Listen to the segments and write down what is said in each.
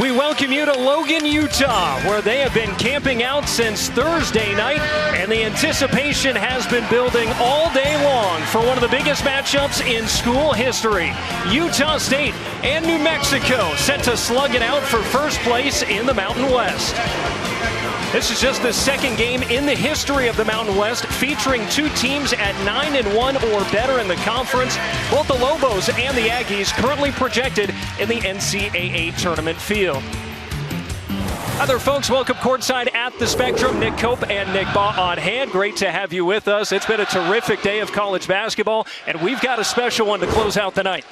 We welcome you to Logan, Utah, where they have been camping out since Thursday night, and the anticipation has been building all day long for one of the biggest matchups in school history. Utah State and New Mexico set to slug it out for first place in the Mountain West. This is just the second game in the history of the Mountain West, featuring two teams at 9-1 or better in the conference. Both the Lobos and the Aggies currently projected in the NCAA tournament field. Other folks, welcome courtside at the Spectrum. Nick Koop and Nick Baugh on hand. Great to have you with us. It's been a terrific day of college basketball, and we've got a special one to close out the night.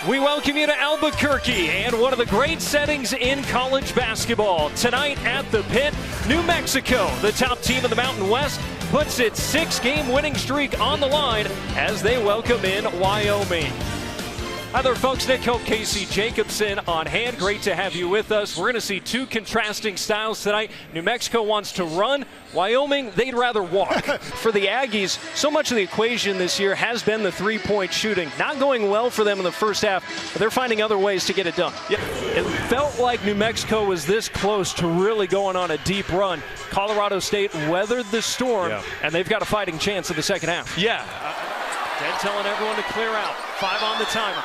We welcome you to Albuquerque and one of the great settings in college basketball. Tonight at the Pit, New Mexico, the top team in the Mountain West, puts its 6-game winning streak on the line as they welcome in Wyoming. Hi there, folks. Nick Hope, Casey Jacobson on hand. Great to have you with us. We're going to see two contrasting styles tonight. New Mexico wants to run. Wyoming, they'd rather walk. For the Aggies, so much of the equation this year has been the three-point shooting. Not going well for them in the first half, but they're finding other ways to get it done. Yeah, it felt like New Mexico was this close to really going on a deep run. Colorado State weathered the storm, and they've got a fighting chance in the second half. Yeah. Then telling everyone to clear out. 5 on the timer.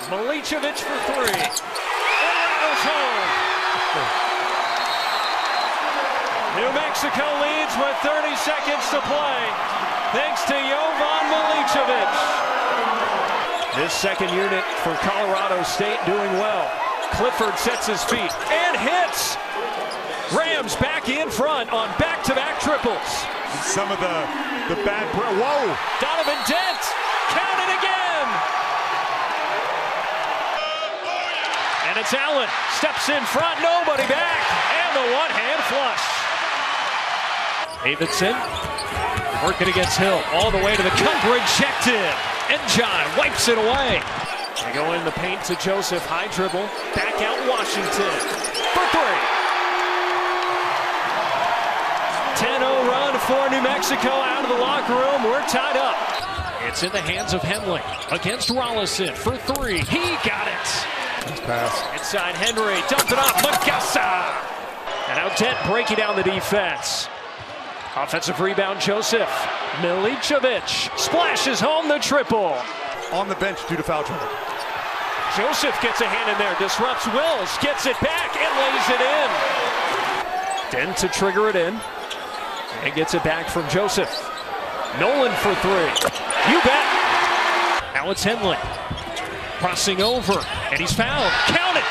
Milicevic for 3. And rattles home. New Mexico leads with 30 seconds to play, thanks to Jovan Milicevic. This second unit for Colorado State doing well. Clifford sets his feet and hits. Rams back in front on back-to-back triples. Some of the bad. Whoa! Donovan Dent, count it again. And it's Allen, steps in front, nobody back, and the one-hand flush. Davidson working against Hill, all the way to the cup, rejected. And John wipes it away. They go in the paint to Joseph, high dribble, back out Washington for 3. 10-0 run for New Mexico out of the locker room. We're tied up. It's in the hands of Henley against Rollison for 3. He got it. Pass. Inside Henry, dumped it off, Magassa. And now Dent breaking down the defense. Offensive rebound, Joseph. Milicevic splashes home the triple. On the bench due to foul trouble. Joseph gets a hand in there, disrupts Wills, gets it back and lays it in. Dent to trigger it in. And gets it back from Joseph. Nolan for 3. You bet. Now it's Henley. Crossing over, and he's fouled. Count it!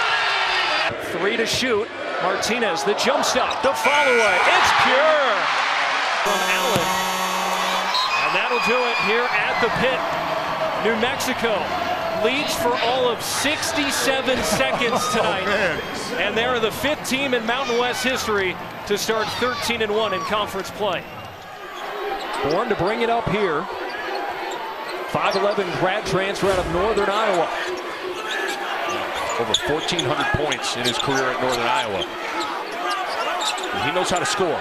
3 to shoot. Martinez, the jump stop, the follow away. It's pure from Allen. And that'll do it here at the Pit. New Mexico leads for all of 67 seconds tonight. And they're the 5th team in Mountain West history to start 13-1 in conference play. Born to bring it up here. 5'11" grad transfer out of Northern Iowa. Over 1,400 points in his career at Northern Iowa. And he knows how to score.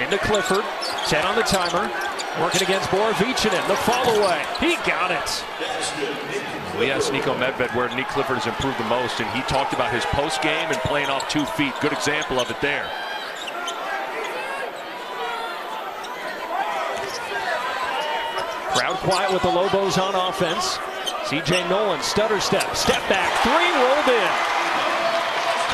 Into Clifford, 10 on the timer. Working against Borovichinen, the follow away. He got it. We asked Nico Medved where Nick Clifford has improved the most, and he talked about his post game and playing off 2 feet. Good example of it there. Crowd quiet with the Lobos on offense. C.J. Nolan, stutter step, step back, 3 rolled in.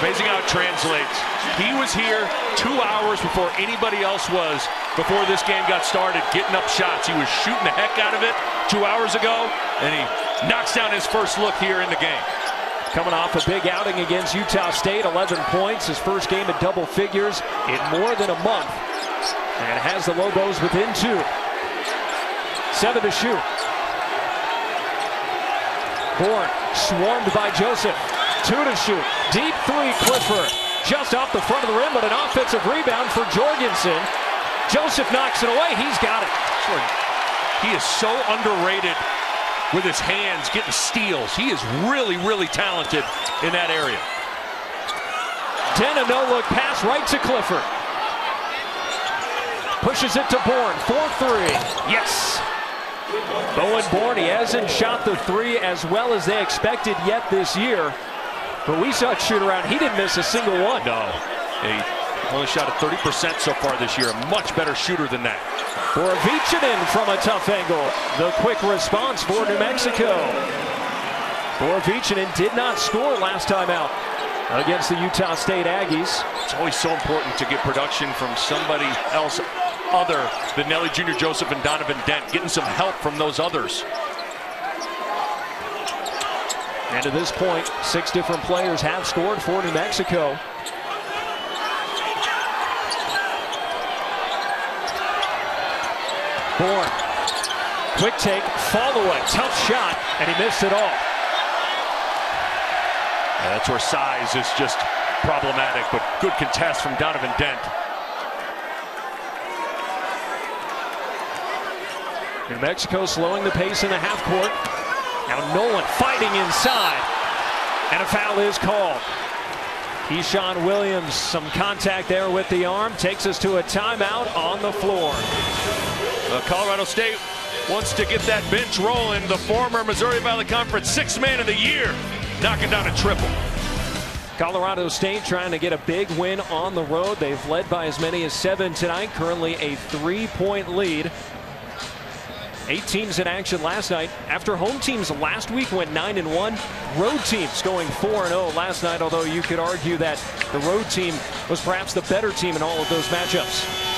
Amazing how it translates. He was here 2 hours before anybody else was before this game got started, getting up shots. He was shooting the heck out of it 2 hours ago, and he knocks down his first look here in the game. Coming off a big outing against Utah State, 11 points, his first game in double figures in more than a month, and has the Lobos within 2. 7 to shoot. Bourne swarmed by Joseph. 2 to shoot. Deep 3, Clifford. Just off the front of the rim, but an offensive rebound for Jorgensen. Joseph knocks it away. He's got it. He is so underrated with his hands, getting steals. He is really, really talented in that area. Then a no-look pass right to Clifford. Pushes it to Bourne. 4-3. Yes. Bowen Bourne, he hasn't shot the three as well as they expected yet this year. But we saw it shoot around. He didn't miss a single one. No. He only shot at 30% so far this year. A much better shooter than that. Borovicinen from a tough angle. The quick response for New Mexico. Borovicinen did not score last time out against the Utah State Aggies. It's always so important to get production from somebody else other than Nelly Jr. Joseph and Donovan Dent, getting some help from those others. And to this point, 6 different players have scored for New Mexico. Bourne, quick take, follow away, tough shot, and he missed it all. Yeah, that's where size is just problematic, but good contest from Donovan Dent. New Mexico slowing the pace in the half court. Now Nolan fighting inside, and a foul is called. Keyshawn Williams, some contact there with the arm, takes us to a timeout on the floor. Colorado State wants to get that bench rolling. The former Missouri Valley Conference Sixth Man of the Year, knocking down a triple. Colorado State trying to get a big win on the road. They've led by as many as 7 tonight, currently a 3-point lead. 8 teams in action last night. After home teams last week went 9-1, road teams going 4-0 last night, although you could argue that the road team was perhaps the better team in all of those matchups.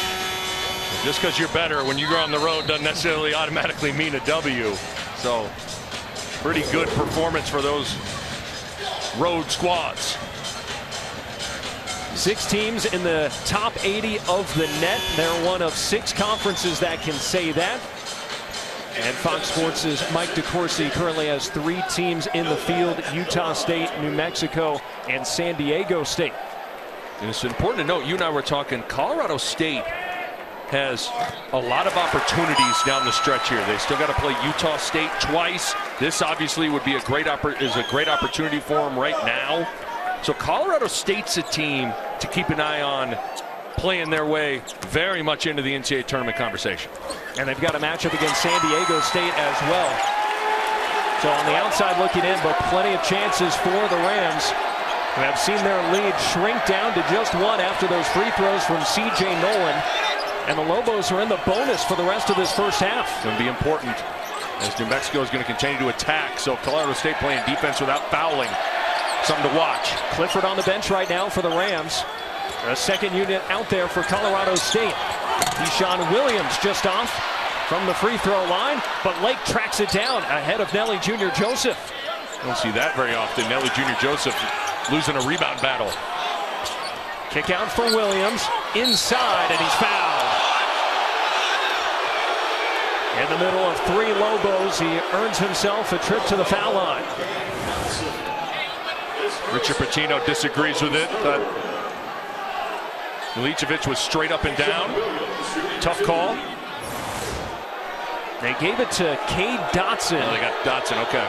Just because you're better when you go on the road doesn't necessarily automatically mean a W. So, pretty good performance for those road squads. 6 teams in the top 80 of the net. They're one of 6 conferences that can say that. And Fox Sports' Mike DeCourcy currently has 3 teams in the field: Utah State, New Mexico, and San Diego State. And it's important to note, you and I were talking, Colorado State has a lot of opportunities down the stretch here. They still got to play Utah State twice. This obviously would be a great opportunity for them right now. So Colorado State's a team to keep an eye on, playing their way very much into the NCAA tournament conversation. And they've got a matchup against San Diego State as well. So on the outside looking in, but plenty of chances for the Rams, who have seen their lead shrink down to just 1 after those free throws from C.J. Nolan. And the Lobos are in the bonus for the rest of this first half. It's going to be important as New Mexico is going to continue to attack. So Colorado State playing defense without fouling. Something to watch. Clifford on the bench right now for the Rams. A second unit out there for Colorado State. Keyshawn Williams just off from the free throw line, but Lake tracks it down ahead of Nelly Jr. Joseph. Don't see that very often. Nelly Jr. Joseph losing a rebound battle. Kick out for Williams, inside, and he's fouled. In the middle of 3 Lobos, he earns himself a trip to the foul line. Richard Pitino disagrees with it, but Milicevic was straight up and down. Tough call. They gave it to Cade Dotson. Oh, they got Dotson, okay.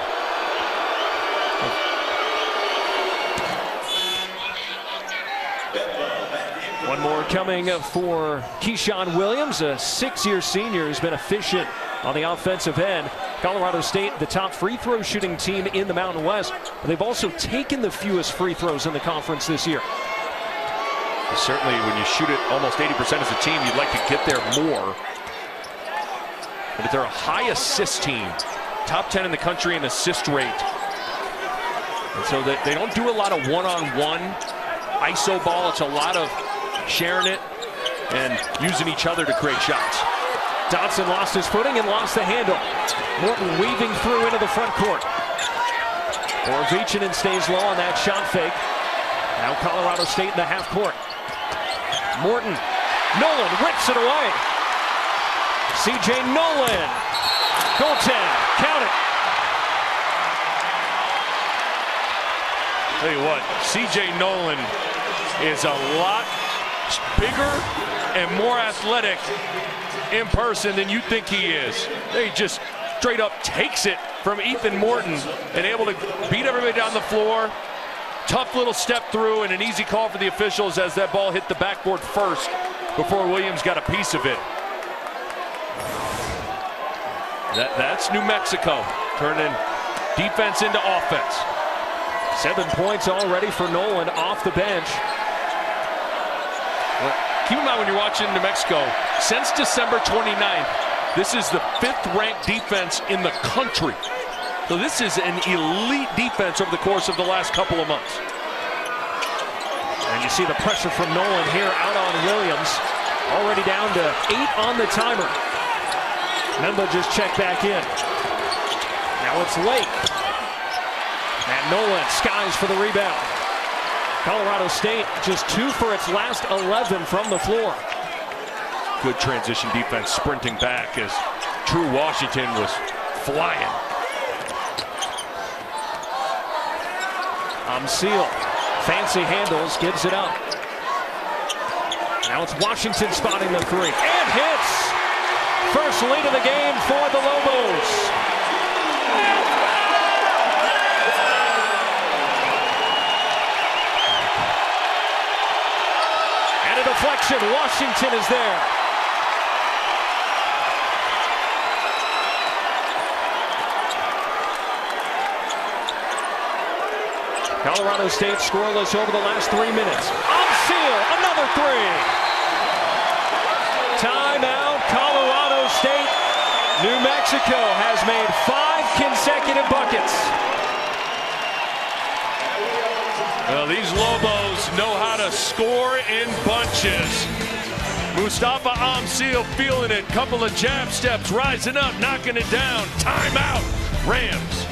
One more coming for Keyshawn Williams, a 6-year senior who's been efficient on the offensive end. Colorado State, the top free throw shooting team in the Mountain West, but they've also taken the fewest free throws in the conference this year. Certainly, when you shoot it almost 80% as a team, you'd like to get there more. But they're a high assist team, top 10 in the country in assist rate. And so they don't do a lot of one-on-one ISO ball. It's a lot of sharing it and using each other to create shots. Dotson lost his footing and lost the handle. Morton weaving through into the front court. Borovicinen stays low on that shot fake. Now Colorado State in the half court. Morton. Nolan rips it away. C.J. Nolan. Goaltend. Count it. Tell you what, C.J. Nolan is a lot bigger and more athletic in person than you think he is. He just straight up takes it from Ethan Morton and able to beat everybody down the floor. Tough little step through and an easy call for the officials as that ball hit the backboard first before Williams got a piece of it. That's New Mexico turning defense into offense. 7 points already for Nolan off the bench. Keep in mind when you're watching New Mexico, since December 29th, this is the 5th ranked defense in the country. So this is an elite defense over the course of the last couple of months. And you see the pressure from Nolan here out on Williams. Already down to 8 on the timer. Memba just checked back in. Now it's Lake. And Nolan skies for the rebound. Colorado State just 2 for its last 11 from the floor. Good transition defense, sprinting back as True Washington was flying. Seal, fancy handles, gives it up. Now it's Washington spotting the 3 and hits. First lead of the game for the Lobos. And a deflection. Washington is there. Colorado State scoreless over the last 3 minutes. Seal, another 3. Timeout, Colorado State. New Mexico has made 5 consecutive buckets. Well, these Lobos know how to score in bunches. Mustafa Seal feeling it. Couple of jab steps, rising up, knocking it down. Timeout, Rams.